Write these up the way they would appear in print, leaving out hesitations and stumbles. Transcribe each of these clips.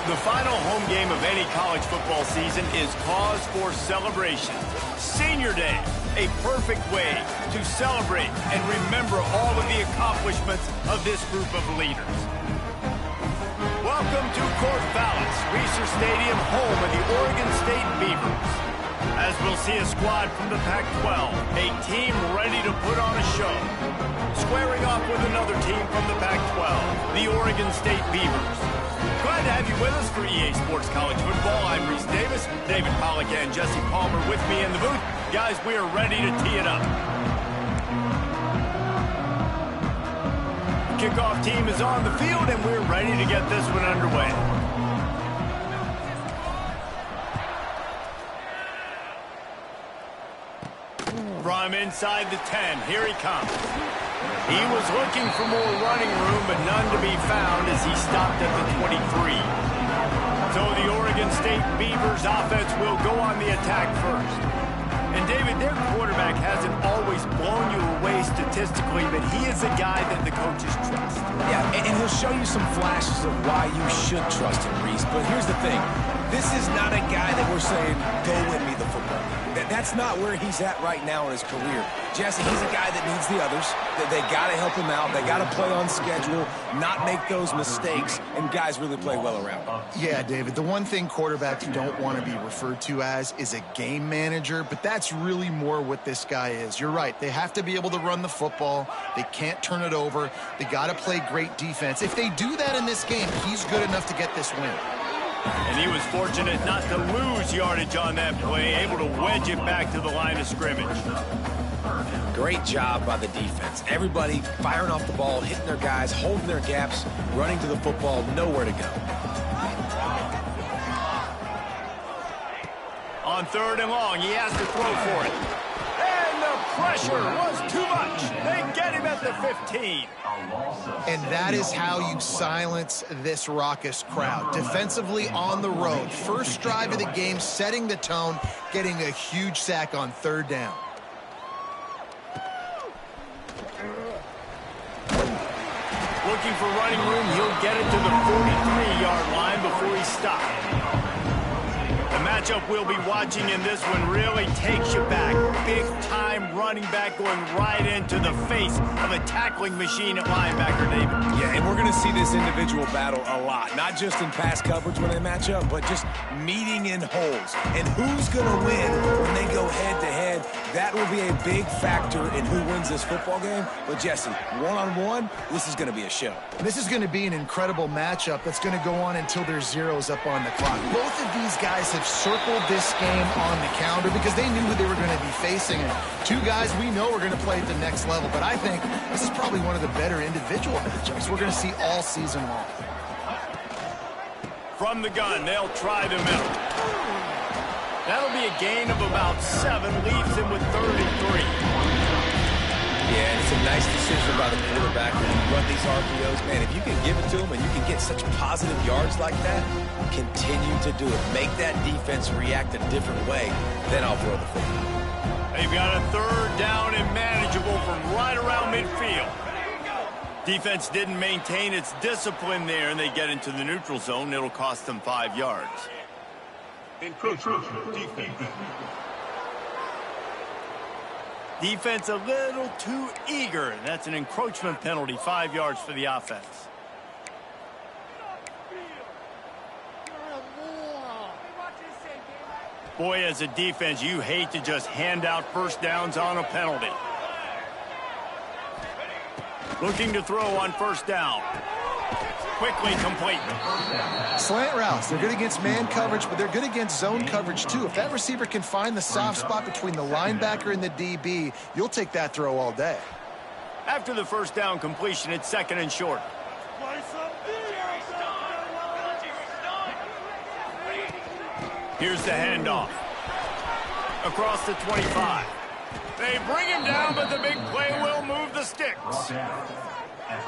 The final home game of any college football season is cause for celebration. Senior Day, a perfect way to celebrate and remember all of the accomplishments of this group of leaders. Welcome to Corvallis, Reser Stadium, home of the Oregon State Beavers. As we'll see a squad from the Pac-12, a team ready to put on a show. Squaring off with another team from the Pac-12, the Oregon State Beavers. Glad to have you with us for EA Sports College Football. I'm Reese Davis, David Pollack and Jesse Palmer with me in the booth. Guys, we are ready to tee it up. Kickoff team is on the field, and we're ready to get this one underway. From inside the 10, here he comes. He was looking for more running room, but none to be found as he stopped at the 23. So the Oregon State Beavers offense will go on the attack first. And David, their quarterback hasn't always blown you away statistically, but he is a guy that the coaches trust. Yeah, and he'll show you some flashes of why you should trust him, Reese. But here's the thing. This is not a guy that we're saying, go win me the football game. That's not where he's at right now in his career. Jesse, he's a guy that needs the others. They got to help him out. They got to play on schedule, not make those mistakes, and guys really play well around him. Yeah, David, the one thing quarterbacks don't want to be referred to as is a game manager, but that's really more what this guy is. You're right. They have to be able to run the football. They can't turn it over. They got to play great defense. If they do that in this game, he's good enough to get this win. And he was fortunate not to lose yardage on that play, able to wedge it back to the line of scrimmage. Great job by the defense. Everybody firing off the ball, hitting their guys, holding their gaps, running to the football, nowhere to go. On 3rd and long, he has to throw for it. And the pressure was too much. They get him at the 15. And that is how you silence this raucous crowd. Defensively on the road. First drive of the game, setting the tone, getting a huge sack on 3rd down. Looking for running room, he'll get it to the 43-yard line before he stopped. The matchup we'll be watching in this one really takes you back. Big-time running back going right into the face of a tackling machine at linebacker, David. Yeah, and we're going to see this individual battle a lot. Not just in pass coverage when they match up, but just meeting in holes. And who's going to win when they go head-to-head? That will be a big factor in who wins this football game. But, Jesse, one-on-one, this is going to be a show. This is going to be an incredible matchup that's going to go on until there's zeros up on the clock. Both of these guys have circled this game on the calendar because they knew who they were going to be facing. And two guys we know are going to play at the next level. But I think this is probably one of the better individual matchups we're going to see all season long. From the gun, they'll try the middle. That'll be a gain of about 7, leaves him with 33. Yeah, it's a nice decision by the quarterback when you run these RPOs. Man, if you can give it to him and you can get such positive yards like that, continue to do it. Make that defense react a different way, then I'll throw the football. They've got a 3rd down and manageable from right around midfield. Defense didn't maintain its discipline there, and they get into the neutral zone. It'll cost them 5 yards. Encroachment defense. Defense a little too eager. That's an encroachment penalty, 5 yards for the offense. Boy, as a defense, you hate to just hand out first downs on a penalty. Looking to throw on 1st down. Quickly complete. Slant routes. They're good against man coverage, but they're good against zone coverage, too. If that receiver can find the soft spot between the linebacker and the DB, you'll take that throw all day. After the 1st down completion, it's 2nd and short. Here's the handoff. Across the 25. They bring him down, but the big play will move the sticks.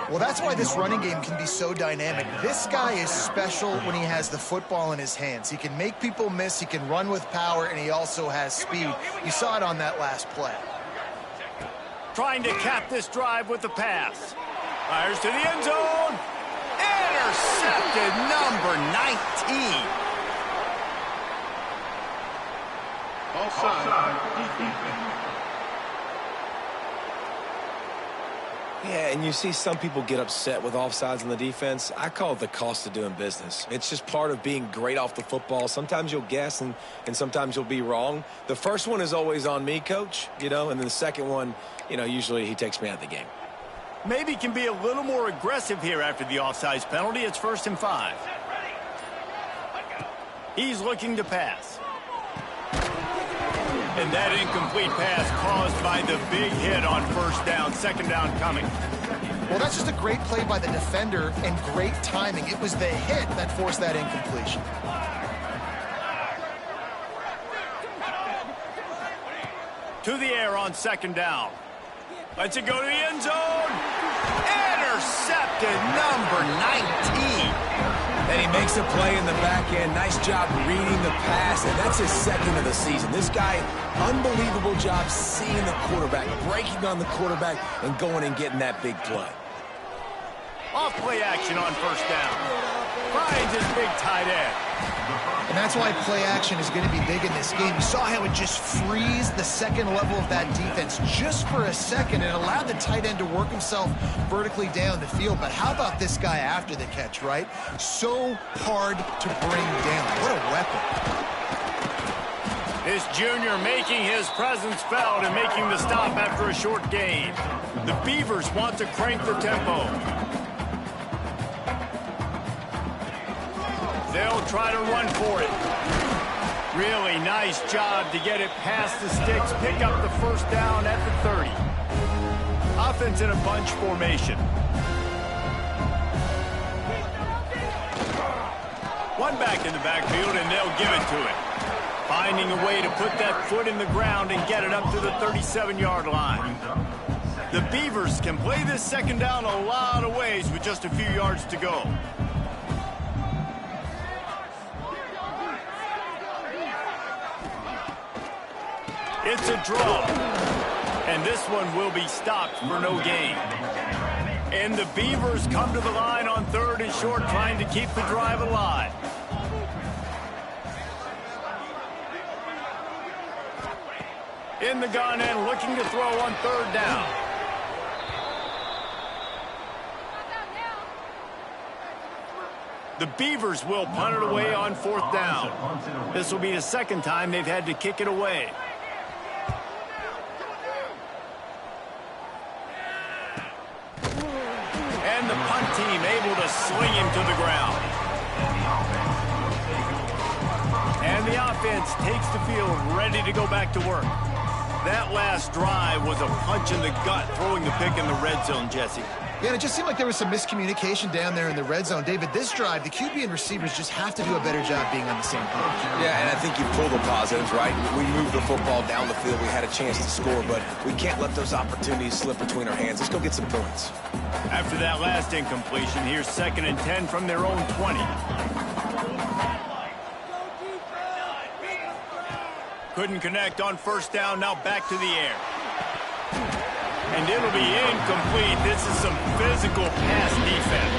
Well, that's why this running game can be so dynamic. This guy is special when he has the football in his hands. He can make people miss, he can run with power, and he also has speed. You saw it on that last play. Trying to cap this drive with the pass. Fires to the end zone. Intercepted, number 19 Yeah, and you see some people get upset with offsides on the defense. I call it the cost of doing business. It's just part of being great off the football. Sometimes you'll guess and sometimes you'll be wrong. The first one is always on me, Coach, and then the second one, usually he takes me out of the game. Maybe can be a little more aggressive here after the offsides penalty. It's 1st and 5. He's looking to pass. And that incomplete pass caused by the big hit on 1st down. 2nd down coming. Well, that's just a great play by the defender and great timing. It was the hit that forced that incompletion. To the air on 2nd down. Lets it go to the end zone. Intercepted, number 19. And he makes a play in the back end. Nice job reading the pass, and that's his 2nd of the season. This guy, unbelievable job seeing the quarterback, breaking on the quarterback, and going and getting that big play. Off play action on 1st down. Finds his big tight end. And that's why play action is going to be big in this game. You saw how it just frees the second level of that defense just for a second and allowed the tight end to work himself vertically down the field. But how about this guy after the catch, right? So hard to bring down. What a weapon. This junior making his presence felt and making the stop after a short gain. The Beavers want to crank the tempo. They'll try to run for it. Really nice job to get it past the sticks, pick up the 1st down at the 30. Offense in a bunch formation. One back in the backfield, and they'll give it to it. Finding a way to put that foot in the ground and get it up to the 37-yard line. The Beavers can play this 2nd down a lot of ways with just a few yards to go. It's a draw, and this one will be stopped for no gain. And the Beavers come to the line on 3rd and short, trying to keep the drive alive. In the gun and looking to throw on 3rd down. The Beavers will punt it away on 4th down. This will be the 2nd time they've had to kick it away. And the punt team able to sling him to the ground. And the offense takes the field, ready to go back to work. That last drive was a punch in the gut, throwing the pick in the red zone, Jesse. Yeah, and it just seemed like there was some miscommunication down there in the red zone. David, this drive, the QB and receivers just have to do a better job being on the same page. Yeah, and I think you pull the positives, right? We moved the football down the field. We had a chance to score, but we can't let those opportunities slip between our hands. Let's go get some points. After that last incompletion, here's 2nd and 10 from their own 20. Couldn't connect on 1st down, now back to the air. And it'll be incomplete. This is some physical pass defense.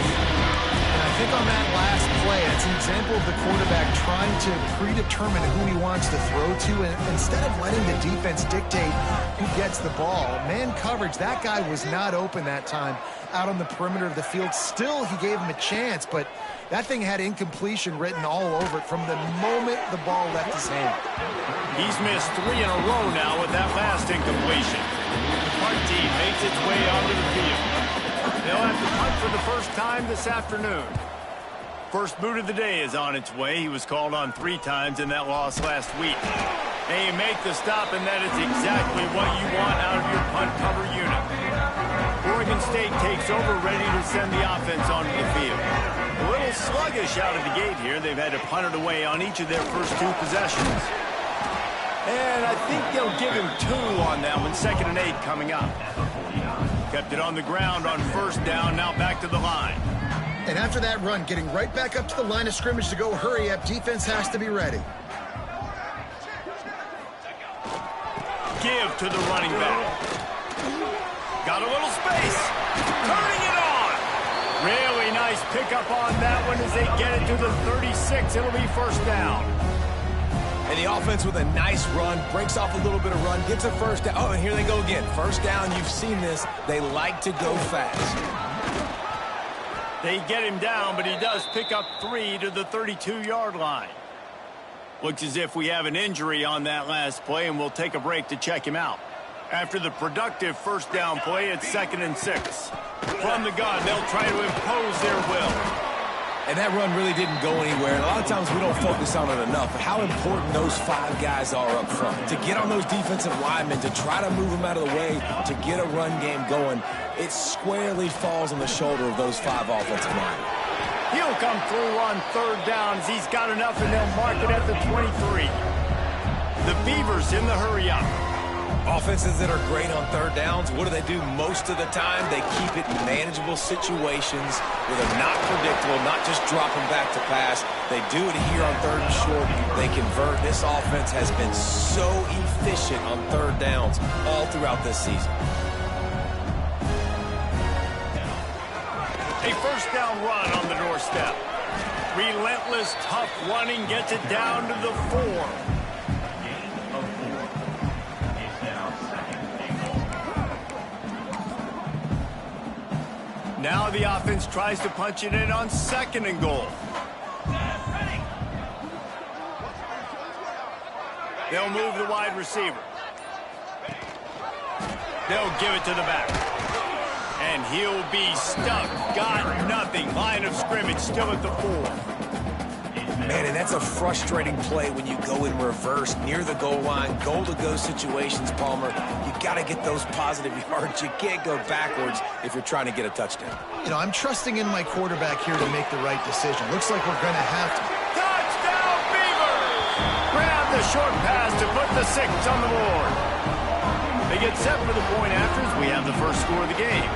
And I think on that last play, it's an example of the quarterback trying to predetermine who he wants to throw to, and instead of letting the defense dictate who gets the ball. Man coverage, that guy was not open that time out on the perimeter of the field. Still, he gave him a chance, but that thing had incompletion written all over it from the moment the ball left his hand. He's missed 3 in a row now with that last incompletion. The punt team makes its way onto the field. They'll have to punt for the first time this afternoon. First boot of the day is on its way. He was called on 3 times in that loss last week. They make the stop, and that is exactly what you want out of your punt cover unit. Oregon State takes over, ready to send the offense onto the field. A little sluggish out of the gate here. They've had to punt it away on each of their first 2 possessions. And I think they'll give him 2 on that one. 2nd and 8 coming up. Kept it on the ground on 1st down, now back to the line. And after that run, getting right back up to the line of scrimmage to go hurry up, defense has to be ready. Give to the running back. Got a little space. Turning it on. Really nice pickup on that one as they get it to the 36. It'll be 1st down. And the offense with a nice run, breaks off a little bit of run, gets a first down. Oh, and here they go again. First down, you've seen this. They like to go fast. They get him down, but he does pick up 3 to the 32-yard line. Looks as if we have an injury on that last play, and we'll take a break to check him out. After the productive first down play, it's 2nd and 6. From the gun, they'll try to impose their will. And that run really didn't go anywhere. And a lot of times we don't focus on it enough. But how important those 5 guys are up front. To get on those defensive linemen, to try to move them out of the way, to get a run game going, it squarely falls on the shoulder of those 5 offensive linemen. He'll come through on 3rd downs. He's got enough, and they'll mark it at the 23. The Beavers in the hurry-up. Offenses that are great on 3rd downs, what do? Most of the time, they keep it in manageable situations where they're not predictable, not just dropping back to pass. They do it here on 3rd and short. They convert. This offense has been so efficient on 3rd downs all throughout this season. A first down run on the doorstep. Relentless, tough running gets it down to the 4. Now the offense tries to punch it in on 2nd and goal. They'll move the wide receiver. They'll give it to the back. And he'll be stuck. Got nothing. Line of scrimmage still at the 4. Man, and that's a frustrating play when you go in reverse near the goal line, goal-to-go situations, Palmer. You got to get those positive yards. You can't go backwards if you're trying to get a touchdown. You know, I'm trusting in my quarterback here to make the right decision. Looks like we're going to have to. Touchdown, Beavers! Grab the short pass to put the 6 on the board. They get set for the point after as we have the first score of the game.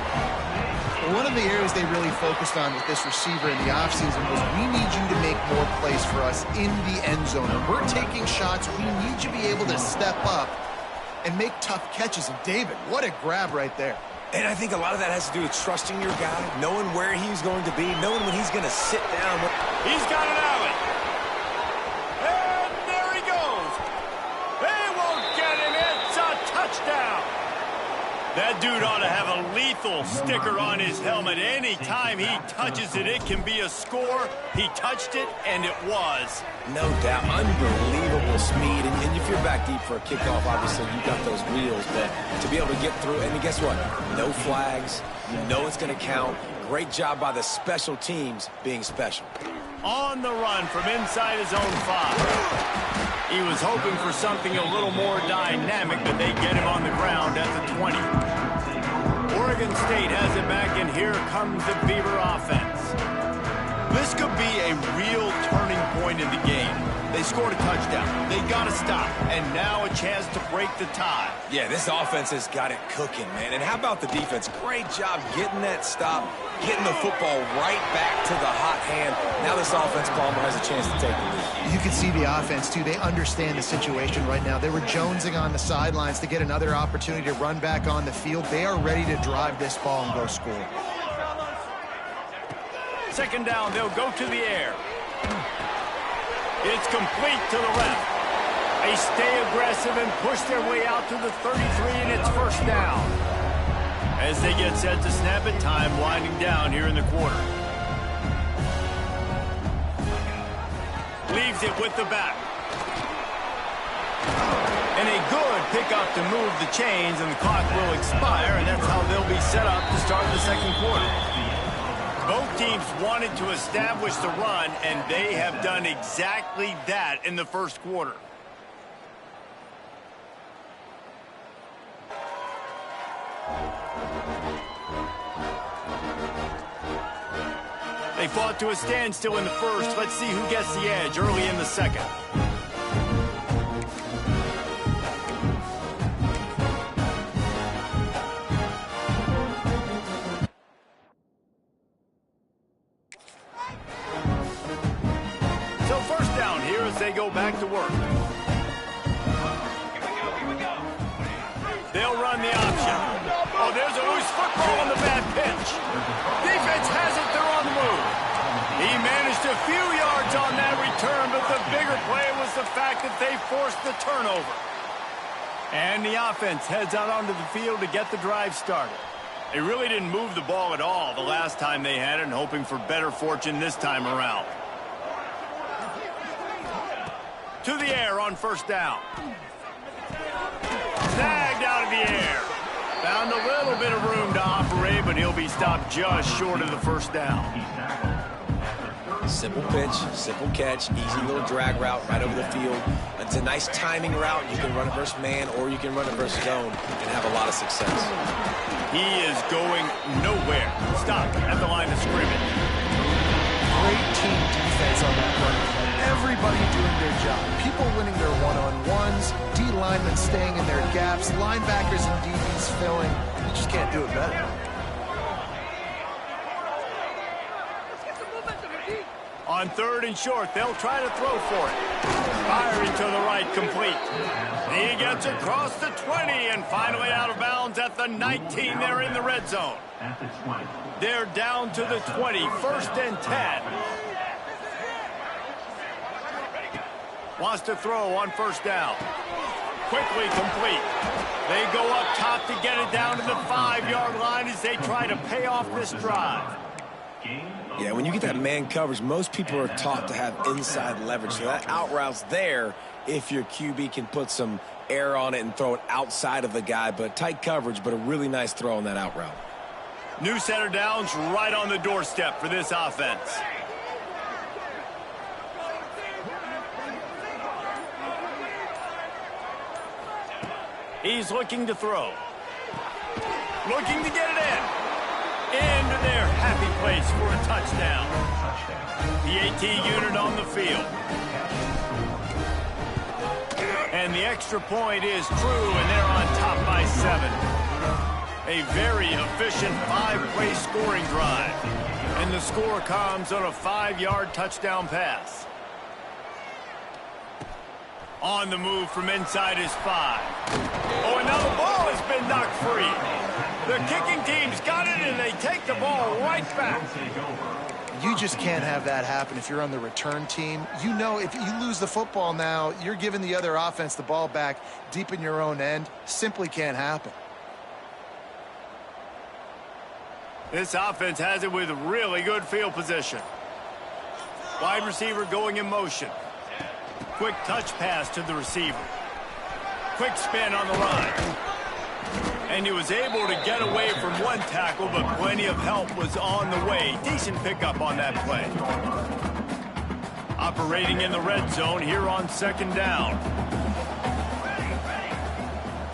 One of the areas they really focused on with this receiver in the offseason was we need you to make more plays for us in the end zone. When we're taking shots, we need you to be able to step up and make tough catches. And David, what a grab right there. And I think a lot of that has to do with trusting your guy, knowing where he's going to be, knowing when he's going to sit down. He's got an alley. And there he goes. They won't get him. It's a touchdown. That dude ought to have a lethal sticker on his helmet. Any time he touches it, it can be a score. He touched it, and it was. No doubt. Unbelievable speed. And if you're back deep for a kickoff, obviously, you got those wheels. But to be able to get through, and guess what? No flags. You know it's going to count. Great job by the special teams being special. On the run from inside his own 5. He was hoping for something a little more dynamic, but they get him on the ground at the 20. Oregon State has it back, and here comes the Beaver offense. This could be a real turning point in the game. They scored a touchdown. They got to stop, and now a chance to break the tie. Yeah, this offense has got it cooking, man. And how about the defense? Great job getting that stop, getting the football right back to the hot hand. Now this offense, Palmer, has a chance to take the lead. You can see the offense, too. They understand the situation right now. They were jonesing on the sidelines to get another opportunity to run back on the field. They are ready to drive this ball and go score. 2nd down, they'll go to the air. It's complete to the left. They stay aggressive and push their way out to the 33, and it's first down. As they get set to snap it, time winding down here in the quarter. Leaves it with the back. And a good pickup to move the chains, and the clock will expire, and that's how they'll be set up to start the 2nd quarter. Both teams wanted to establish the run, and they have done exactly that in the first quarter. They fought to a standstill in the first. Let's see who gets the edge early in the 2nd. They go back to work. They'll run the option. Oh, there's a loose football on the bad pitch. Defense has it. They're on the move. He managed a few yards on that return, but the bigger play was the fact that they forced the turnover. And the offense heads out onto the field to get the drive started. They really didn't move the ball at all the last time they had it, and hoping for better fortune this time around. To the air on first down. Snagged out of the air. Found a little bit of room to operate, but he'll be stopped just short of the first down. Simple pitch, simple catch, easy little drag route right over the field. It's a nice timing route. You can run it versus man, or you can run it versus zone and have a lot of success. He is going nowhere. Stop at the line of scrimmage. Great team defense on that run. Everybody doing their job. People winning their one-on-ones, D linemen staying in their gaps, linebackers and DBs filling. You just can't do it better. On third and short, they'll try to throw for it. Firing to the right, complete. He gets across the 20 and finally out of bounds at the 19. They're in the red zone. They're down to the 20, first and 10. Wants to throw on first down. Quickly complete. They go up top to get it down to the 5-yard line as they try to pay off this drive. Yeah, when you get that man coverage, most people are taught to have inside leverage. So that out route's there if your QB can put some air on it and throw it outside of the guy. But tight coverage, but a really nice throw on that out route. New center downs right on the doorstep for this offense. He's looking to throw. Looking to get it in. Into their happy place for a touchdown. The AT unit on the field. And the extra point is true, and they're on top by 7. A very efficient 5-play scoring drive. And the score comes on a 5-yard touchdown pass. On the move from inside his 5. Oh, and now the ball has been knocked free. The kicking team's got it, and they take the ball right back. You just can't have that happen if you're on the return team. You know if you lose the football now, you're giving the other offense the ball back deep in your own end. Simply can't happen. This offense has it with really good field position. Wide receiver going in motion. Quick touch pass to the receiver. Quick spin on the line. And he was able to get away from one tackle, but plenty of help was on the way. Decent pickup on that play. Operating in the red zone here on second down.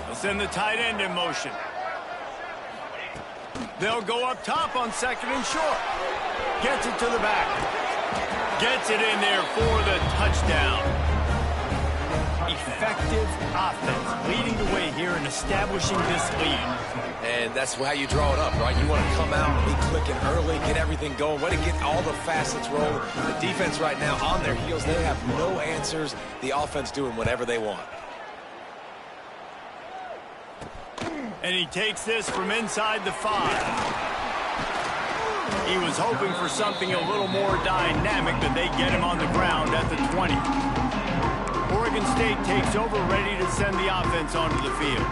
They'll send the tight end in motion. They'll go up top on second and short. Gets it to the back. Gets it in there for the touchdown. Effective offense leading the way here and establishing this lead. And that's how you draw it up, right? You want to come out, be clicking early, get everything going, want to get all the facets rolling. The defense right now on their heels, they have no answers. The offense doing whatever they want. And he takes this from inside the 5. He was hoping for something a little more dynamic, but they get him on the ground at the 20. Oregon State takes over, ready to send the offense onto the field.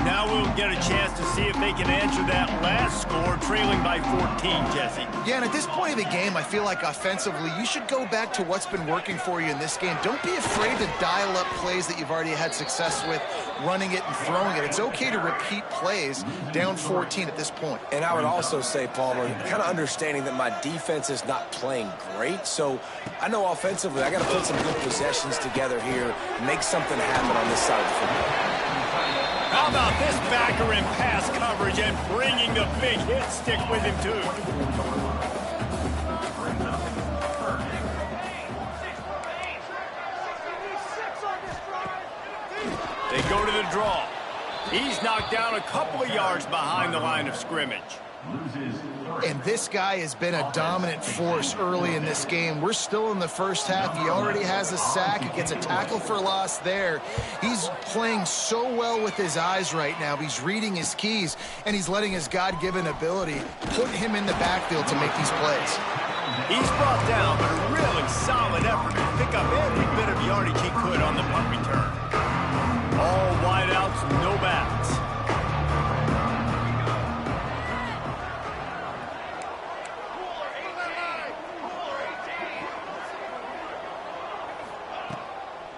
Now we'll get a chance to see if they can answer that last score, trailing by 14, Jesse. Yeah, and at this point of the game, I feel like offensively, you should go back to what's been working for you in this game. Don't be afraid to dial up plays that you've already had success with, running it and throwing it. It's okay to repeat plays down 14 at this point. And I would also say, Palmer, kind of understanding that my defense is not playing great, so I know offensively I got to put some good possessions together here, make something happen on this side of the football. How about this backer in pass coverage and bringing the big hit stick with him, too? They go to the draw. He's knocked down a couple of yards behind the line of scrimmage. And this guy has been a dominant force early in this game. We're still in the first half. He already has a sack. He gets a tackle for loss there. He's playing so well with his eyes right now. He's reading his keys, and he's letting his God-given ability put him in the backfield to make these plays. He's brought down, but a really solid effort to pick up every bit of yardage yardage he could on the punt return. All wideouts, no backs.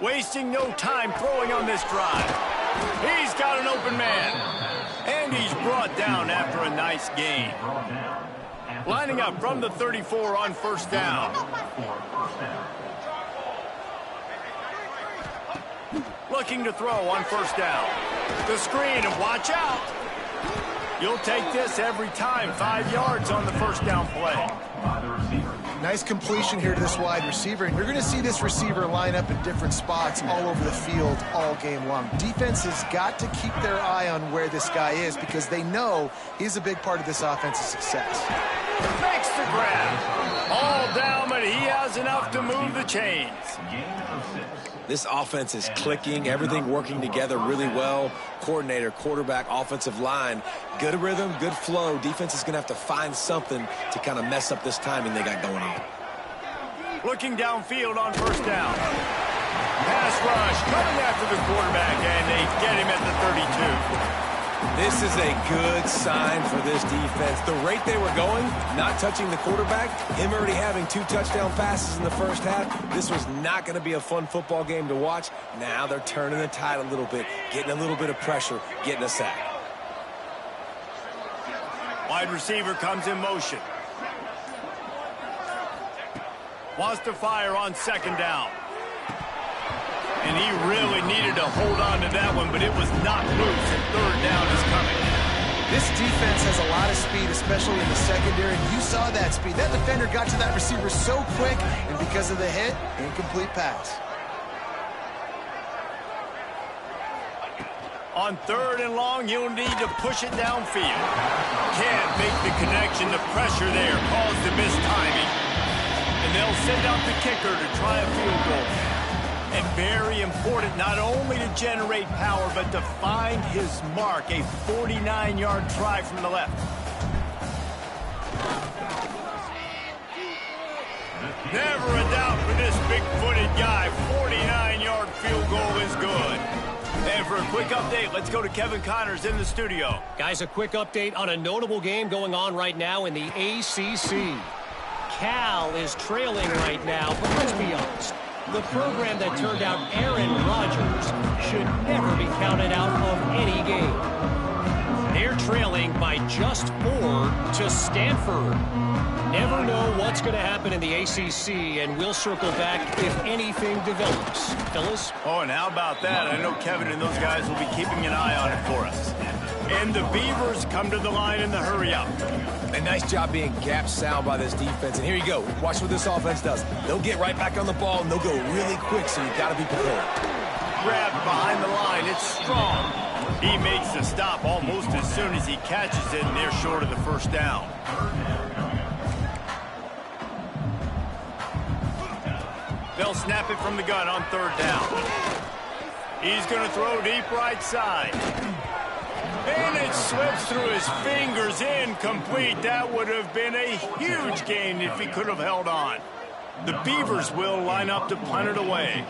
Wasting no time throwing on this drive. He's got an open man. And he's brought down after a nice gain. Lining up from the 34 on first down. Looking to throw on first down. The screen, and watch out. You'll take this every time. 5 yards on the first down play. Nice completion here to this wide receiver, and you're going to see this receiver line up in different spots all over the field all game long. Defense has got to keep their eye on where this guy is because they know he's a big part of this offense's success. Makes the grab. All down, but he has enough to move the chains. This offense is clicking, everything working together really well. Coordinator, quarterback, offensive line, good rhythm, good flow. Defense is going to have to find something to kind of mess up this timing they got going on. Looking downfield on first down. Pass rush coming after the quarterback, and they get him at the 32. This is a good sign for this defense. The rate they were going, not touching the quarterback, him already having 2 touchdown passes in the first half, this was not going to be a fun football game to watch. Now they're turning the tide a little bit, getting a little bit of pressure, getting a sack. Wide receiver comes in motion. Wants to fire on second down. And he really needed to hold on to that one, but it was not loose, and third down is coming. This defense has a lot of speed, especially in the secondary. You saw that speed. That defender got to that receiver so quick, and because of the hit, incomplete pass. On third and long, you'll need to push it downfield. Can't make the connection. The pressure there caused the missed timing. And they'll send out the kicker to try a field goal. And very important, not only to generate power, but to find his mark. A 49-yard try from the left. Never a doubt for this big-footed guy. 49-yard field goal is good. And for a quick update, let's go to Kevin Connors in the studio. Guys, a quick update on a notable game going on right now in the ACC. Cal is trailing right now, but let's be honest. The program that turned out Aaron Rodgers should never be counted out of any game. They're trailing by just 4 to Stanford. Never know what's going to happen in the ACC, and we'll circle back if anything develops. Fellas? Oh, and how about that? I know Kevin and those guys will be keeping an eye on it for us. And the Beavers come to the line in the hurry-up. A nice job being gap sound by this defense. And here you go. Watch what this offense does. They'll get right back on the ball, and they'll go really quick, so you've got to be prepared. Grabbed behind the line. It's strong. He makes the stop almost as soon as he catches it, and they're short of the first down. They'll snap it from the gun on third down. He's going to throw deep right side. And it slips through his fingers, incomplete. That would have been a huge gain if he could have held on. The Beavers will line up to punt it away.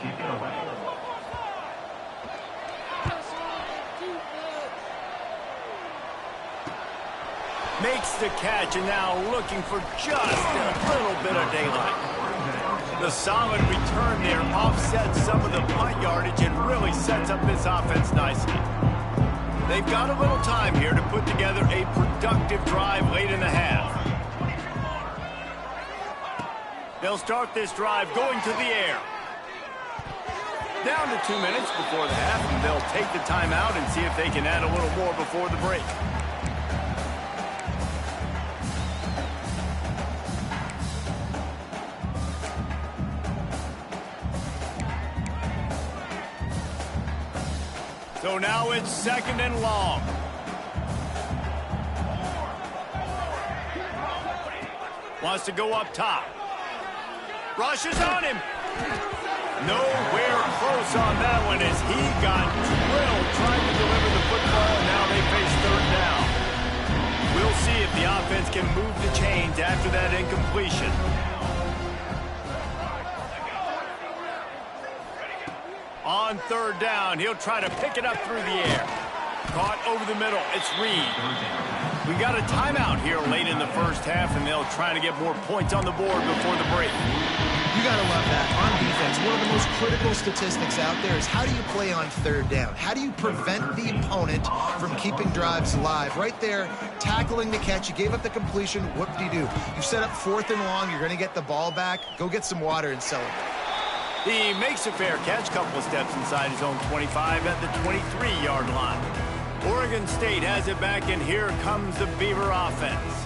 Makes the catch, and now looking for just a little bit of daylight. The solid return there offsets some of the punt yardage and really sets up this offense nicely. They've got a little time here to put together a productive drive late in the half. They'll start this drive going to the air. Down to 2 minutes before the half, and they'll take the timeout and see if they can add a little more before the break. So now it's second and long. Wants to go up top. Rushes on him. Nowhere close on that one as he got drilled trying to deliver the football, and now they face third down. We'll see if the offense can move the chains after that incompletion. On third down, he'll try to pick it up through the air. Caught over the middle. It's Reed. We got a timeout here late in the first half, and they'll try to get more points on the board before the break. You got to love that. On defense, one of the most critical statistics out there is how do you play on third down? How do you prevent the opponent from keeping drives alive? Right there, tackling the catch. You gave up the completion. Whoop-de-doo. You set up 4th and long. You're going to get the ball back. Go get some water and celebrate. He makes a fair catch, couple of steps inside his own 25 at the 23-yard line. Oregon State has it back, and here comes the Beaver offense.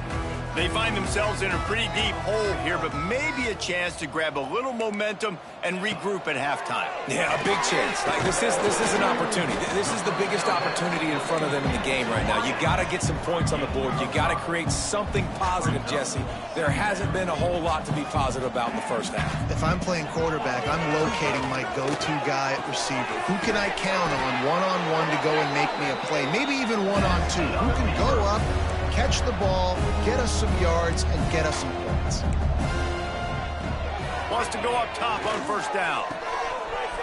They find themselves in a pretty deep hole here, but maybe a chance to grab a little momentum and regroup at halftime. Yeah, a big chance. Like this is an opportunity. This is the biggest opportunity in front of them in the game right now. You got to get some points on the board. You got to create something positive, Jesse. There hasn't been a whole lot to be positive about in the first half. If I'm playing quarterback, I'm locating my go-to guy at receiver. Who can I count on one-on-one to go and make me a play? Maybe even one-on-two. Who can go up, catch the ball, get us some yards, and get us some points. Wants to go up top on first down.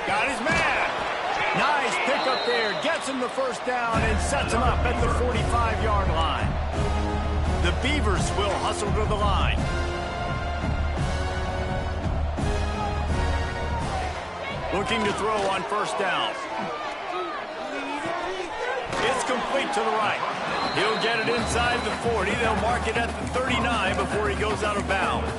Got his man. Nice pickup there. Gets him the first down and sets him up at the 45-yard line. The Beavers will hustle to the line. Looking to throw on first down. It's complete to the right. He'll get it inside the 40. They'll mark it at the 39 before he goes out of bounds.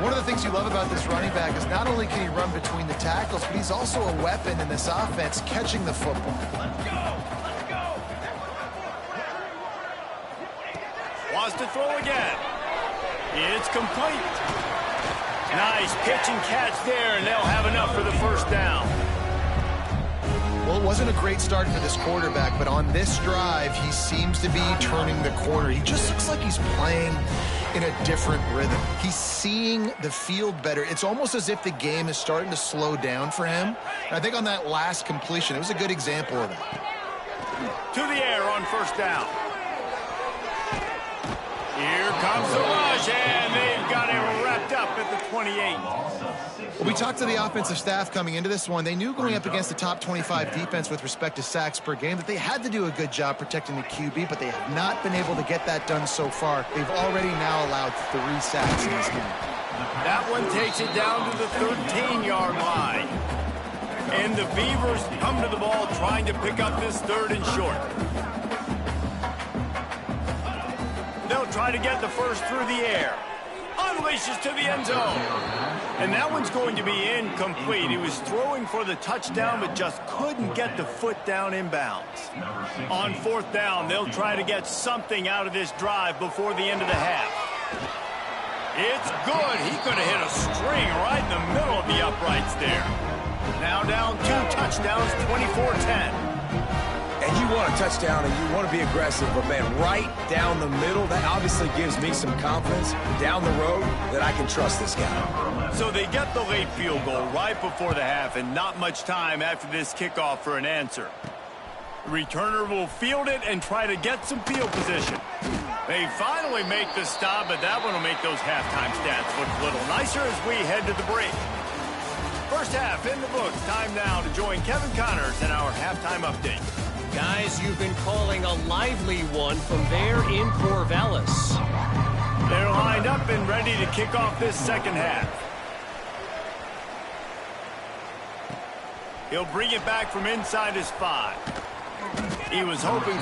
One of the things you love about this running back is not only can he run between the tackles, but he's also a weapon in this offense catching the football. Let's go! Let's go! Wants to throw again. It's complete. Nice pitch and catch there, and they'll have enough for the first down. Well, it wasn't a great start for this quarterback, but on this drive, he seems to be turning the corner. He just looks like he's playing in a different rhythm. He's seeing the field better. It's almost as if the game is starting to slow down for him. And I think on that last completion, it was a good example of that. To the air on first down. Here comes the rush, and they've got him wrapped up at the 28. Well, we talked to the offensive staff coming into this one. They knew going up against the top 25 defense with respect to sacks per game that they had to do a good job protecting the QB, but they have not been able to get that done so far. They've already now allowed 3 sacks in this game. That one takes it down to the 13-yard line. And the Beavers come to the ball trying to pick up this 3rd and short. They'll try to get the first through the air. Unleashes to the end zone. And that one's going to be incomplete. He was throwing for the touchdown, but just couldn't get the foot down inbounds. On 4th down, they'll try to get something out of this drive before the end of the half. It's good. He could have hit a string right in the middle of the uprights there. Now down 2 touchdowns, 24-10. And you want a touchdown and you want to be aggressive, but man, right down the middle, that obviously gives me some confidence down the road that I can trust this guy. So they get the late field goal right before the half, and not much time after this kickoff for an answer. The returner will field it and try to get some field position. They finally make the stop, but that one will make those halftime stats look a little nicer as we head to the break. First half in the books. Time now to join Kevin Connors in our halftime update. Guys, you've been calling a lively one from there in Corvallis. They're lined up and ready to kick off this second half. He'll bring it back from inside his 5. He was hoping...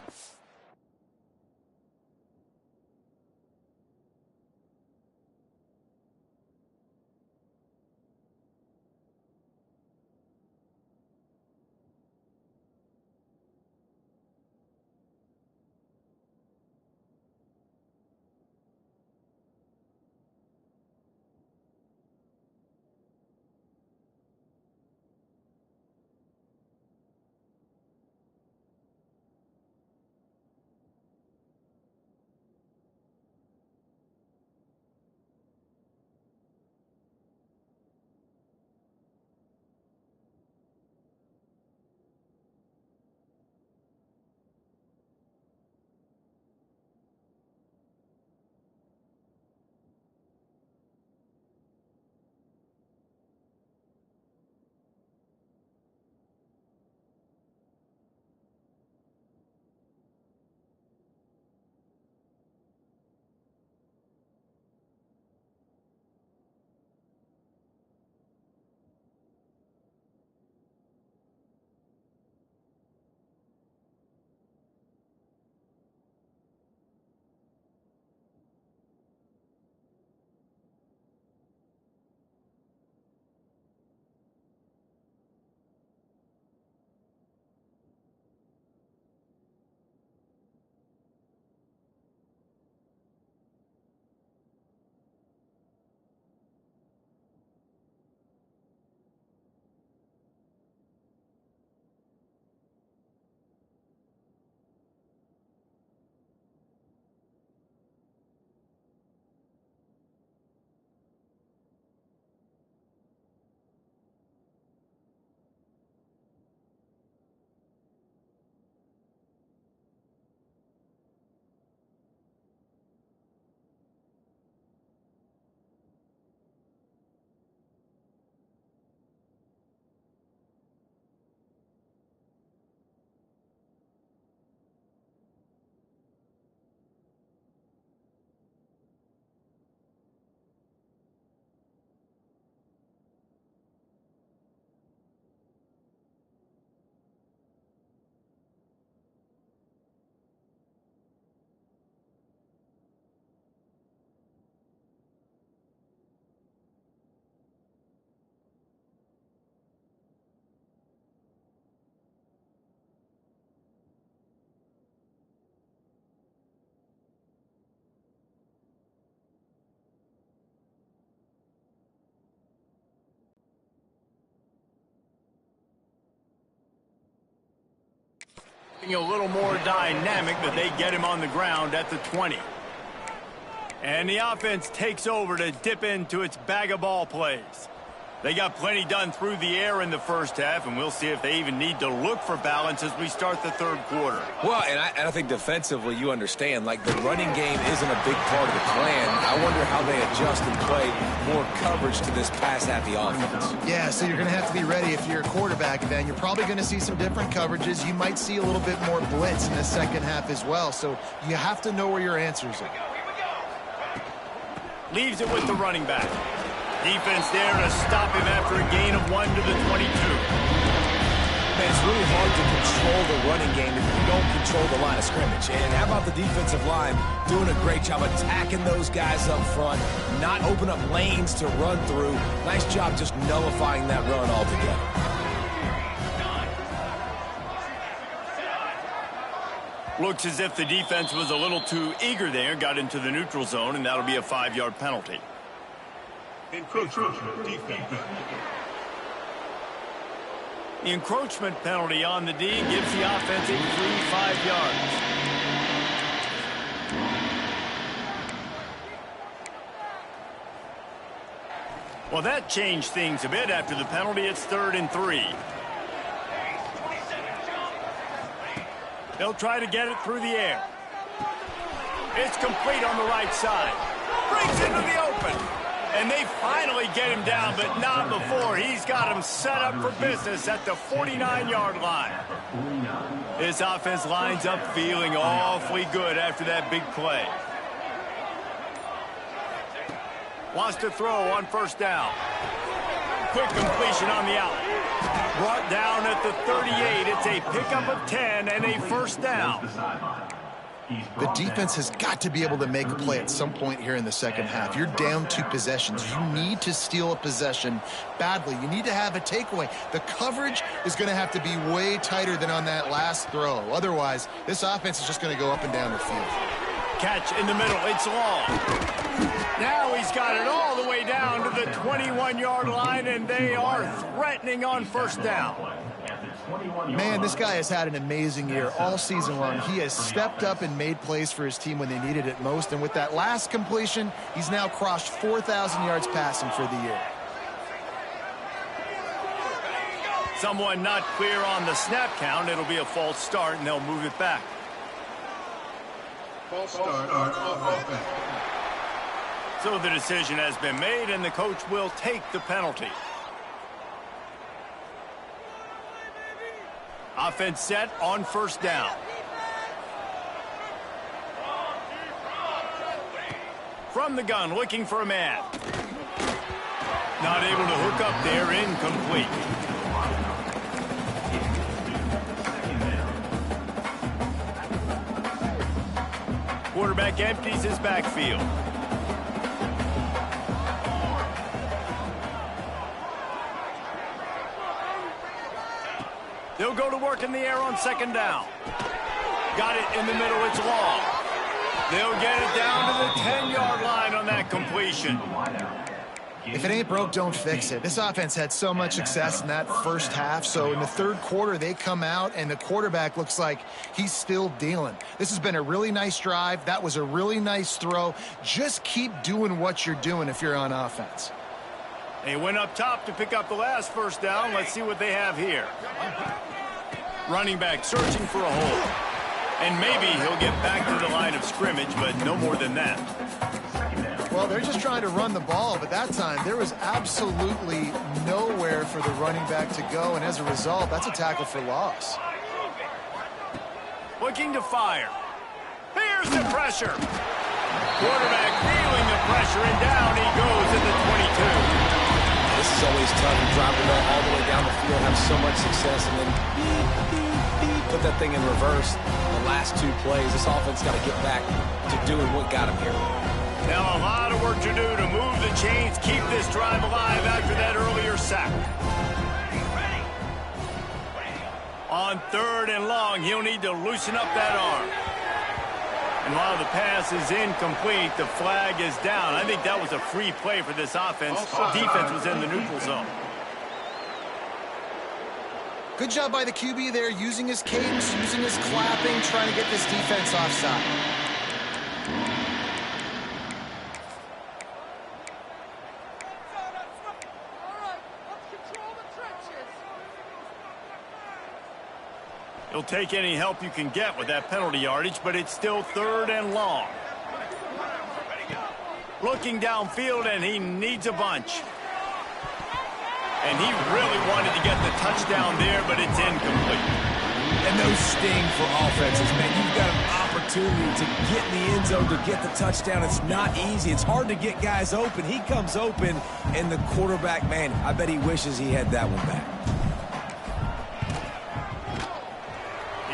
A little more dynamic, but they get him on the ground at the 20. And the offense takes over to dip into its bag of ball plays. They got plenty done through the air in the first half, and we'll see if they even need to look for balance as we start the third quarter. Well, and I think defensively, you understand, like the running game isn't a big part of the plan. I wonder how they adjust and play more coverage to this pass-happy offense. Yeah, so you're going to have to be ready if you're a quarterback, then. You're probably going to see some different coverages. You might see a little bit more blitz in the second half as well, so you have to know where your answers are. Leaves it with the running back. Defense there to stop him after a gain of 1 to the 22. Man, it's really hard to control the running game if you don't control the line of scrimmage. And how about the defensive line doing a great job attacking those guys up front, not open up lanes to run through. Nice job just nullifying that run altogether. Looks as if the defense was a little too eager there, got into the neutral zone, and that'll be a 5-yard penalty. Encroachment defense. The encroachment penalty on the D gives the offense a free 5 yards. Well, that changed things a bit. After the penalty, it's 3rd and 3. They'll try to get it through the air. It's complete on the right side. Brings into the open. And they finally get him down, but not before. He's got him set up for business at the 49-yard line. This offense lines up feeling awfully good after that big play. Wants to throw on 1st down. Quick completion on the out. Brought down at the 38. It's a pickup of 10 and a 1st down. The defense has got to be able to make a play at some point here in the second half. You're down 2 possessions. You need to steal a possession badly. You need to have a takeaway. The coverage is going to have to be way tighter than on that last throw. Otherwise, this offense is just going to go up and down the field. Catch in the middle. It's long. Now he's got it all the way down to the 21-yard line, and they are threatening on 1st down. Man, this guy has had an amazing year all season long. He has stepped up and made plays for his team when they needed it most. And with that last completion, he's now crossed 4,000 yards passing for the year. Someone not clear on the snap count. It'll be a false start, and they'll move it back. False start on offense. So the decision has been made, and the coach will take the penalty. Offense set on 1st down. From the gun, looking for a man. Not able to hook up there, incomplete. Quarterback empties his backfield. They'll go to work in the air on 2nd down. Got it in the middle, it's long. They'll get it down to the 10-yard line on that completion. If it ain't broke, don't fix it. This offense had so much success in that first half, so in the 3rd quarter, they come out, and the quarterback looks like he's still dealing. This has been a really nice drive. That was a really nice throw. Just keep doing what you're doing if you're on offense. They went up top to pick up the last 1st down. Let's see what they have here. Running back searching for a hole. And maybe he'll get back to the line of scrimmage, but no more than that. Well, they're just trying to run the ball, but that time there was absolutely nowhere for the running back to go, and as a result, that's a tackle for loss. Looking to fire. Here's the pressure. Quarterback feeling the pressure, and down he goes at the 22. This is always tough. You drive the ball all the way down the field, have so much success, and then put that thing in reverse. The last 2 plays, this offense got to get back to doing what got him here. Now a lot of work to do to move the chains, keep this drive alive after that earlier sack. On 3rd and long, he'll need to loosen up that arm. And while the pass is incomplete, the flag is down. I think that was a free play for this offense. Defense was in the neutral zone. Good job by the QB there, using his cadence, using his clapping, trying to get this defense offside. You'll take any help you can get with that penalty yardage, but it's still 3rd and long. Looking downfield, and he needs a bunch. And he really wanted to get the touchdown there, but it's incomplete. And those sting for offenses, man. You've got an opportunity to get in the end zone, to get the touchdown. It's not easy. It's hard to get guys open. He comes open, and the quarterback, man, I bet he wishes he had that one back.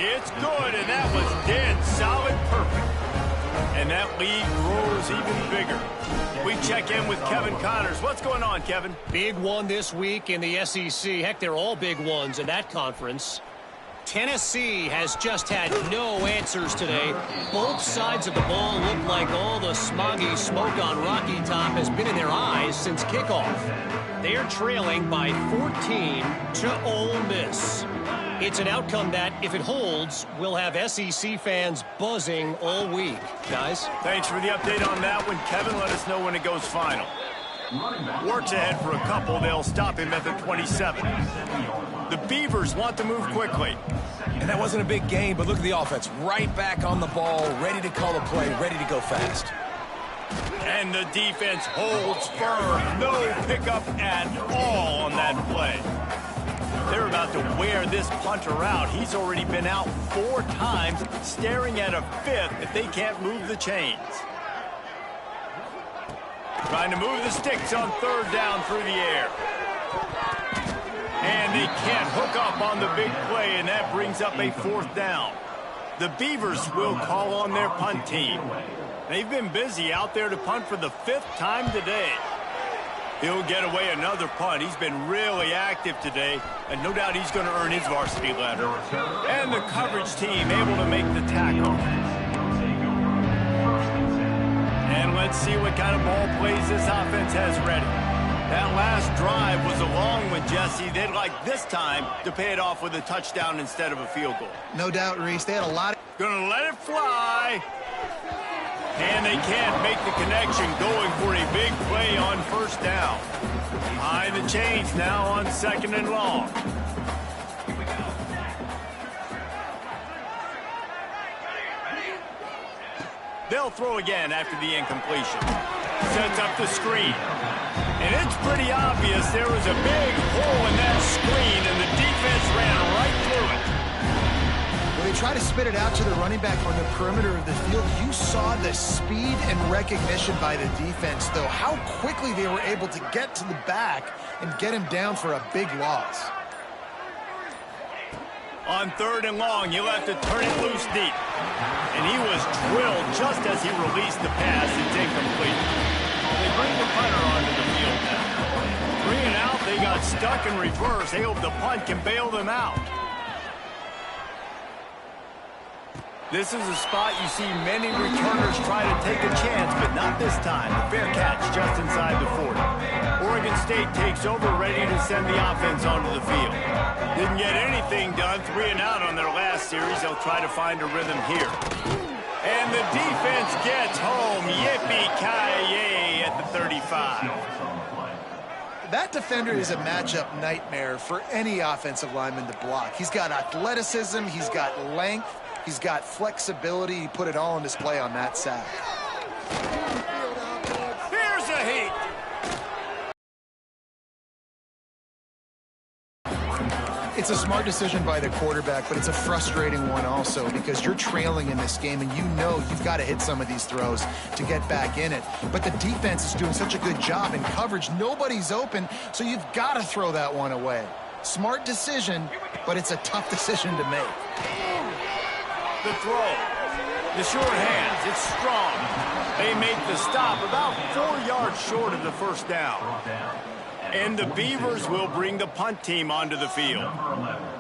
It's good, and that was dead solid perfect. And that lead grows even bigger. We check in with Kevin Connors. What's going on, Kevin? Big one this week in the SEC. Heck, they're all big ones in that conference. Tennessee has just had no answers today. Both sides of the ball look like all the smoggy smoke on Rocky Top has been in their eyes since kickoff. They're trailing by 14 to Ole Miss. It's an outcome that, if it holds, will have SEC fans buzzing all week. Guys? Thanks for the update on that one, Kevin. Let us know when it goes final. Works ahead for a couple. They'll stop him at the 27. The Beavers want to move quickly. And that wasn't a big game, but look at the offense. Right back on the ball, ready to call a play, ready to go fast. And the defense holds firm. No pickup at all on that play. They're about to wear this punter out. He's already been out 4 times, staring at a 5th if they can't move the chains. Trying to move the sticks on 3rd down through the air. And they can't hook up on the big play, and that brings up a 4th down. The Beavers will call on their punt team. They've been busy out there to punt for the 5th time today. He'll get away another punt. He's been really active today, and no doubt he's going to earn his varsity letter. And the coverage team able to make the tackle. And let's see what kind of ball plays this offense has ready. That last drive was a long one, Jesse. They'd like this time to pay it off with a touchdown instead of a field goal. No doubt, Reese. They had a lot of... Gonna let it fly. And they can't make the connection, going for a big play on 1st down. Behind the chains now on 2nd and long. They'll throw again after the incompletion. Sets up the screen. And it's pretty obvious there was a big hole in that screen, and the defense ran right through it. When they try to spit it out to the running back on the perimeter of the field, you saw the speed and recognition by the defense, though, how quickly they were able to get to the back and get him down for a big loss. On 3rd and long, he'll have to turn it loose deep. And he was drilled just as he released the pass. It's incomplete. They bring the punter onto the field now. 3 and out, they got stuck in reverse. They hope the punt can bail them out. This is a spot you see many returners try to take a chance, but not this time. A fair catch just inside the 40. Oregon State takes over, ready to send the offense onto the field. Didn't get anything done. 3 and out on their last series. They'll try to find a rhythm here. And the defense gets home. Yippee-ki-yay at the 35. That defender is a matchup nightmare for any offensive lineman to block. He's got athleticism, he's got length, he's got flexibility. He put it all on display on that sack. Here's a heat. It's a smart decision by the quarterback, but it's a frustrating one also because you're trailing in this game and you know you've got to hit some of these throws to get back in it. But the defense is doing such a good job in coverage. Nobody's open, so you've got to throw that one away. Smart decision, but it's a tough decision to make. The throw. The short hands. It's strong. They make the stop about 4 yards short of the 1st down. And the Beavers will bring the punt team onto the field.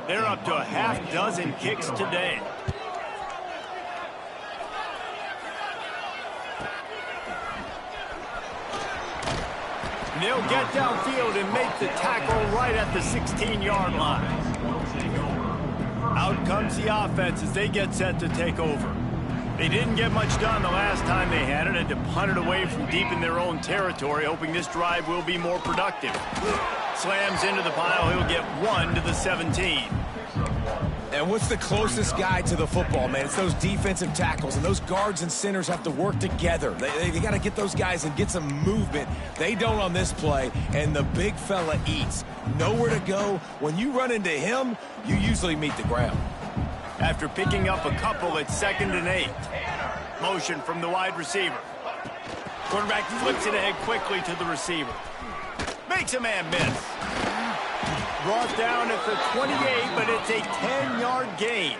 They're up to a half-dozen kicks today. And they'll get downfield and make the tackle right at the 16-yard line. Out comes the offense as they get set to take over. They didn't get much done the last time they had it, and to punt it away from deep in their own territory, hoping this drive will be more productive. Slams into the pile. He'll get 1 to the 17. And what's the closest guy to the football, man? It's those defensive tackles, and those guards and centers have to work together. They got to get those guys and get some movement. They don't on this play, and the big fella eats. Nowhere to go. When you run into him, you usually meet the ground. After picking up a couple, it's 2nd and 8. Motion from the wide receiver. Quarterback flips it ahead quickly to the receiver. Makes a man miss. Brought down at the 28, but it's a 10-yard gain.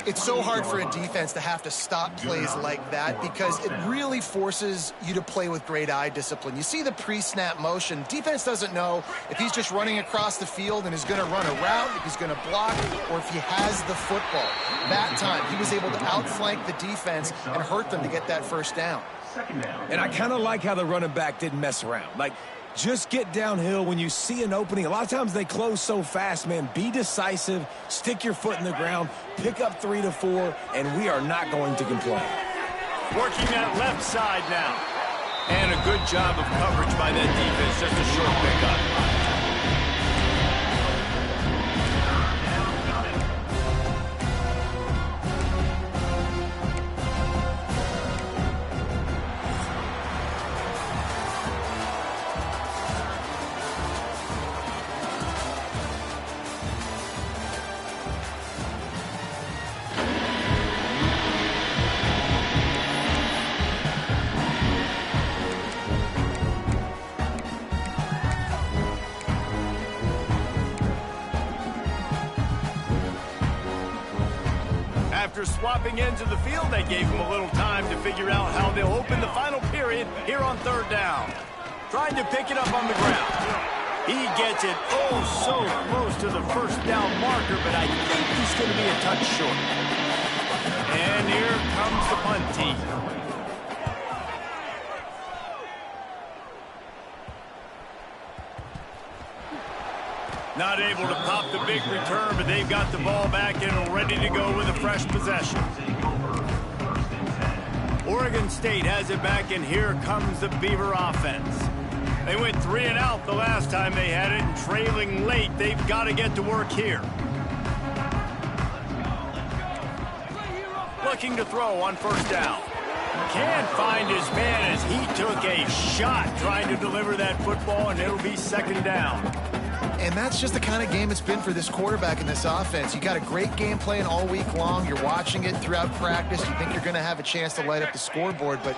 It's so hard for a defense to have to stop plays like that because it really forces you to play with great eye discipline. You see the pre-snap motion. Defense doesn't know if he's just running across the field and is going to run a route, if he's going to block, or if he has the football. That time, he was able to outflank the defense and hurt them to get that first down. And I kind of like how the running back didn't mess around. Like, just get downhill when you see an opening. A lot of times they close so fast, man. Be decisive, stick your foot in the ground, pick up 3 to 4, and we are not going to complain. Working that left side now. And a good job of coverage by that defense. Just a short pickup. After swapping ends of the field, they gave him a little time to figure out how they'll open the final period here on 3rd down. Trying to pick it up on the ground. He gets it so close to the first down marker, but I think he's going to be a touch short. And here comes the punt team. Not able to pop the big return, but they've got the ball back and ready to go with a fresh possession. Oregon State has it back, and here comes the Beaver offense. They went 3 and out the last time they had it, and trailing late, they've got to get to work here. Looking to throw on 1st down. Can't find his man as he took a shot trying to deliver that football, and it'll be 2nd down. And that's just the kind of game it's been for this quarterback in this offense. You got a great game plan all week long. You're watching it throughout practice. You think you're going to have a chance to light up the scoreboard, but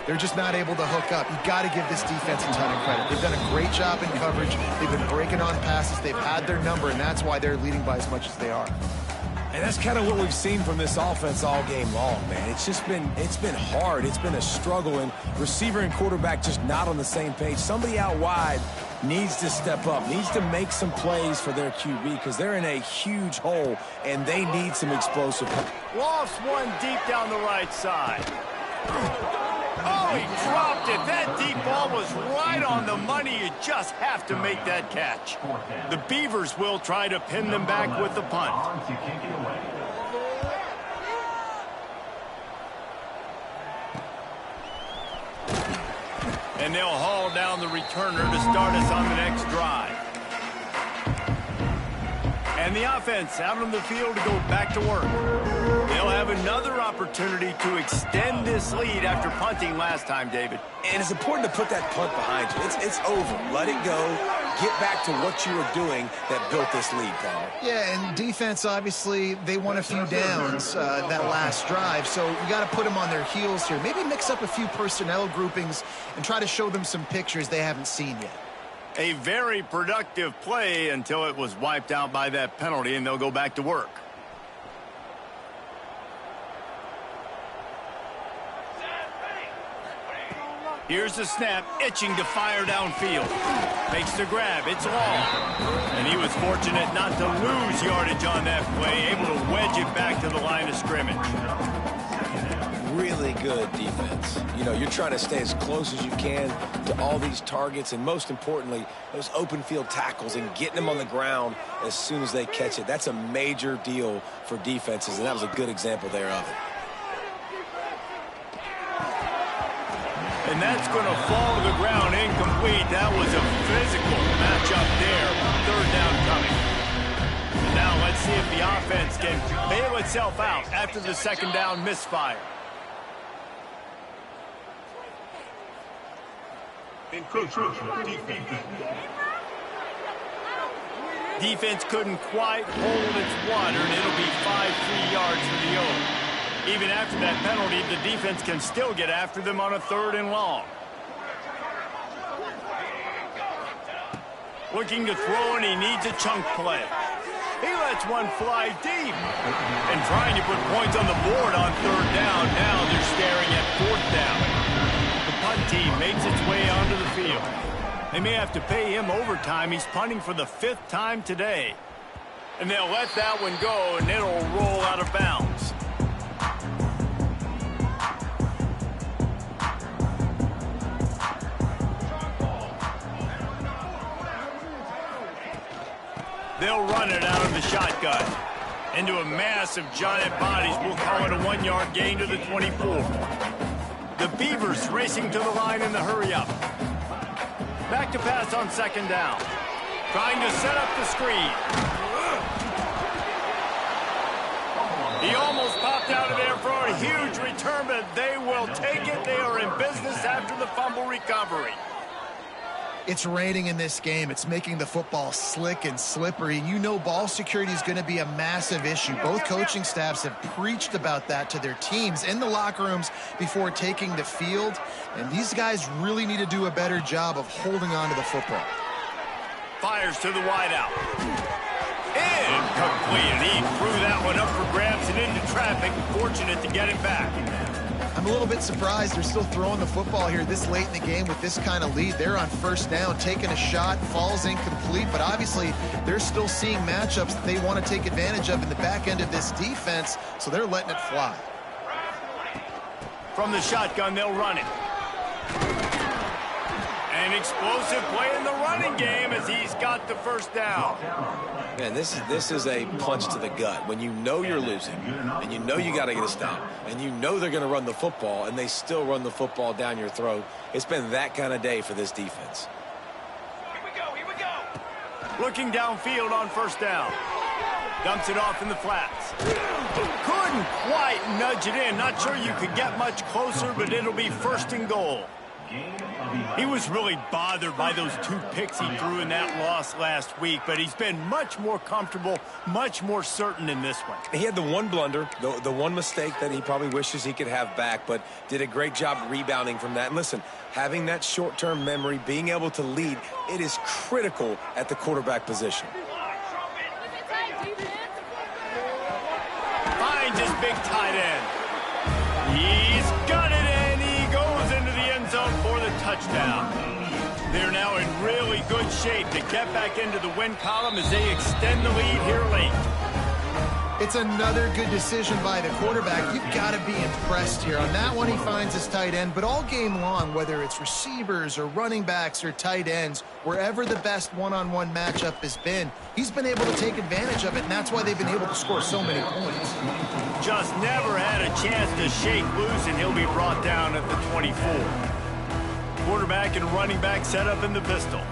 they're just not able to hook up. You got to give this defense a ton of credit. They've done a great job in coverage. They've been breaking on passes. They've had their number, and that's why they're leading by as much as they are. And that's kind of what we've seen from this offense all game long, man. It's been hard. It's been a struggle, and receiver and quarterback just not on the same page. Somebody out wide needs to step up, needs to make some plays for their QB because they're in a huge hole, and they need some explosive. Lost one deep down the right side. Oh, he dropped it. That deep ball was right on the money. You just have to make that catch. The Beavers will try to pin them back with the punt. And they'll haul down the returner to start us on the next drive. And the offense out on the field to go back to work. They'll have another opportunity to extend this lead after punting last time, David. And it's important to put that punt behind you. It's over. Let it go. Get back to what you were doing that built this lead, Palmer. Yeah, and defense, obviously, they won a few downs that last drive, so you got to put them on their heels here. Maybe mix up a few personnel groupings and try to show them some pictures they haven't seen yet. A very productive play until it was wiped out by that penalty, and they'll go back to work. Here's the snap, itching to fire downfield. Makes the grab, it's long. And he was fortunate not to lose yardage on that play, able to wedge it back to the line of scrimmage. Really good defense. You know, you're trying to stay as close as you can to all these targets, and most importantly, those open field tackles and getting them on the ground as soon as they catch it. That's a major deal for defenses, and that was a good example there of it. And that's going to fall to the ground incomplete. That was a physical matchup there. Third down coming. And now let's see if the offense can bail itself out after the second down misfire. Defense couldn't quite hold its water, and it'll be 5 free yards for the O's. Even after that penalty, the defense can still get after them on a 3rd and long. Looking to throw, and he needs a chunk play. He lets one fly deep. And trying to put points on the board on 3rd down. Now they're staring at 4th down. The punt team makes its way onto the field. They may have to pay him overtime. He's punting for the 5th time today. And they'll let that one go, and it'll roll out of bounds. They'll run it out of the shotgun. Into a mass of giant bodies. We'll call it a 1-yard gain to the 24. The Beavers racing to the line in the hurry-up. Back to pass on 2nd down. Trying to set up the screen. He almost popped out of there for a huge return, but they will take it. They are in business after the fumble recovery. It's raining in this game. It's making the football slick and slippery. You know ball security is going to be a massive issue. Both coaching staffs have preached about that to their teams in the locker rooms before taking the field. And these guys really need to do a better job of holding on to the football. Fires to the wideout. Incomplete. He threw that one up for grabs and into traffic. Fortunate to get it back. I'm a little bit surprised they're still throwing the football here this late in the game with this kind of lead. They're on 1st down, taking a shot, falls incomplete, but obviously they're still seeing matchups that they want to take advantage of in the back end of this defense, so they're letting it fly. From the shotgun, they'll run it. An explosive play in the running game as he's got the 1st down. Man, this is a punch to the gut. When you know you're losing, and you know you got to get a stop, and you know they're going to run the football, and they still run the football down your throat. It's been that kind of day for this defense. Here we go. Looking downfield on 1st down. Dumps it off in the flats. Couldn't quite nudge it in. Not sure you could get much closer, but it'll be 1st and goal. He was really bothered by those 2 picks he threw in that loss last week, but he's been much more comfortable, much more certain in this one. He had the one blunder, the one mistake that he probably wishes he could have back, but did a great job rebounding from that. And listen, having that short-term memory, being able to lead, it is critical at the quarterback position. Finds his big tight end. He's got it, and he goes into the end zone for the touchdown. They're now in really good shape to get back into the win column as they extend the lead here late. It's another good decision by the quarterback. You've got to be impressed here. On that one, he finds his tight end, but all game long, whether it's receivers or running backs or tight ends, wherever the best one-on-one matchup has been, he's been able to take advantage of it, and that's why they've been able to score so many points. Just never had a chance to shake loose, and he'll be brought down at the 24. Quarterback and running back set up in the pistol.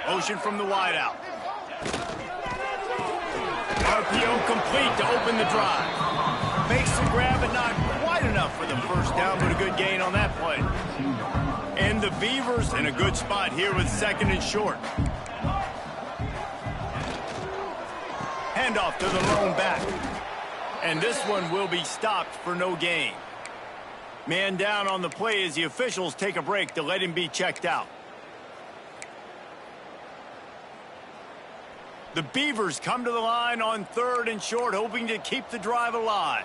Motion from the wideout. RPO complete to open the drive. Makes the grab, but not quite enough for the 1st down, but a good gain on that play. And the Beavers in a good spot here with 2nd and short. Handoff to the lone back. And this one will be stopped for no gain. Man down on the play as the officials take a break to let him be checked out. The Beavers come to the line on 3rd and short, hoping to keep the drive alive.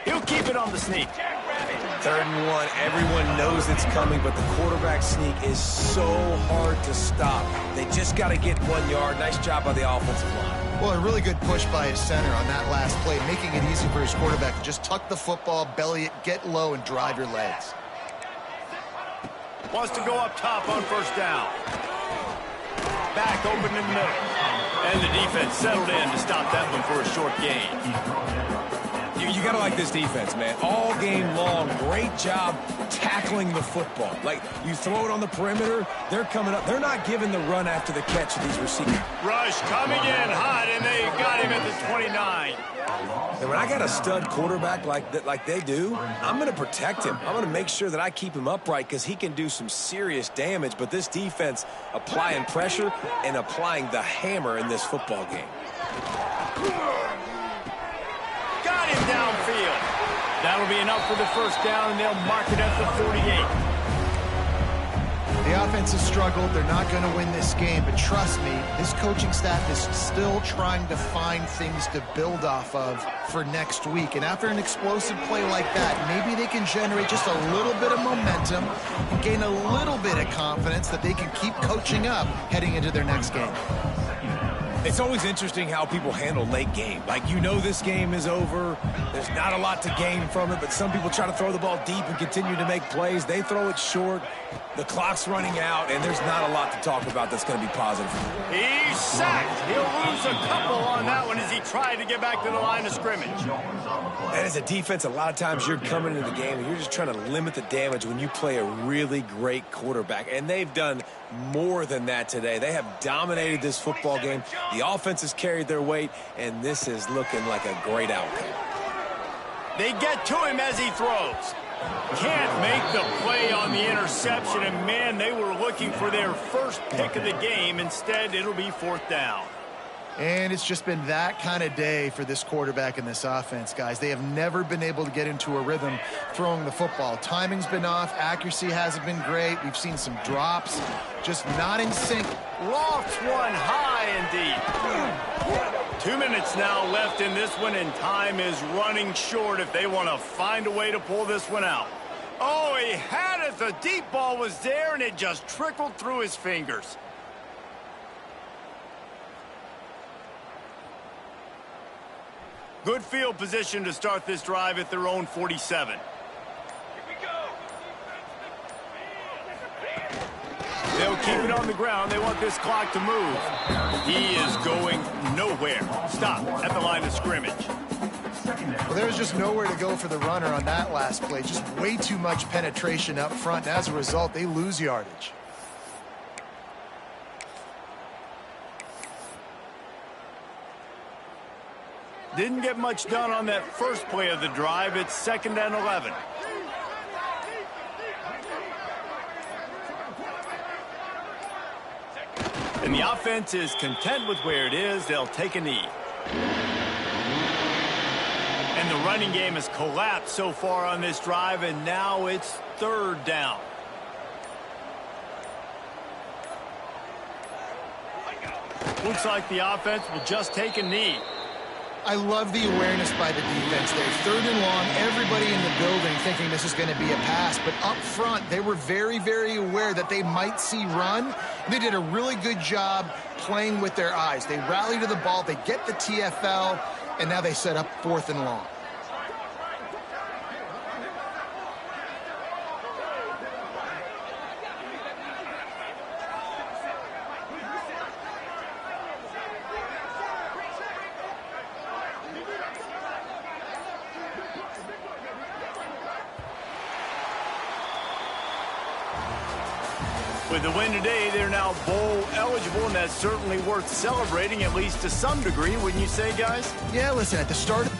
He'll keep it on the sneak. 3rd and 1, everyone knows it's coming, but the quarterback sneak is so hard to stop. They just got to get 1 yard. Nice job by the offensive line. Well, a really good push by his center on that last play, making it easy for his quarterback to just tuck the football, belly it, get low, and drive your legs. Wants to go up top on first down. Back open in the middle. And the defense settled in to stop that one for a short gain. You got to like this defense, man. All game long, great job tackling the football. Like, you throw it on the perimeter, they're coming up. They're not giving the run after the catch to these receivers. Rush coming in hot, and they got him at the 29. And when I got a stud quarterback like they do, I'm going to protect him. I'm going to make sure that I keep him upright because he can do some serious damage. But this defense applying pressure and applying the hammer in this football game. Got him downfield. That'll be enough for the first down, and they'll mark it at the 48. The offense has struggled. They're not going to win this game, but trust me, this coaching staff is still trying to find things to build off of for next week. And after an explosive play like that, maybe they can generate just a little bit of momentum and gain a little bit of confidence that they can keep coaching up heading into their next game. It's always interesting how people handle late game. Like, you know this game is over. There's not a lot to gain from it, but some people try to throw the ball deep and continue to make plays. They throw it short. The clock's running out, and there's not a lot to talk about that's going to be positive. He's sacked. He'll lose a couple on that one as he tried to get back to the line of scrimmage. And as a defense, a lot of times you're coming into the game and you're just trying to limit the damage when you play a really great quarterback. And they've done more than that today. They have dominated this football game. The offense has carried their weight, and this is looking like a great outcome. They get to him as he throws. Can't make the play on the interception, and man, they were looking for their first pick of the game. Instead, it'll be fourth down. And it's just been that kind of day for this quarterback and this offense, guys. They have never been able to get into a rhythm throwing the football. Timing's been off. Accuracy hasn't been great. We've seen some drops. Just not in sync. Lofts one high indeed. 2 minutes now left in this one, and time is running short if they want to find a way to pull this one out. Oh, he had it. The deep ball was there, and it just trickled through his fingers. Good field position to start this drive at their own 47. They'll keep it on the ground. They want this clock to move. He is going nowhere. Stop at the line of scrimmage. Well, there was just nowhere to go for the runner on that last play. Just way too much penetration up front. And as a result, they lose yardage. Didn't get much done on that first play of the drive. It's 2nd and 11. And the offense is content with where it is. They'll take a knee. And the running game has collapsed so far on this drive, and now it's 3rd down. Looks like the offense will just take a knee. I love the awareness by the defense there. 3rd and long, everybody in the building thinking this is going to be a pass. But up front, they were very, very aware that they might see run. They did a really good job playing with their eyes. They rally to the ball, they get the TFL, and now they set up 4th and long. With the win today, they're now bowl eligible, and that's certainly worth celebrating, at least to some degree, wouldn't you say, guys? Yeah, listen, at the start of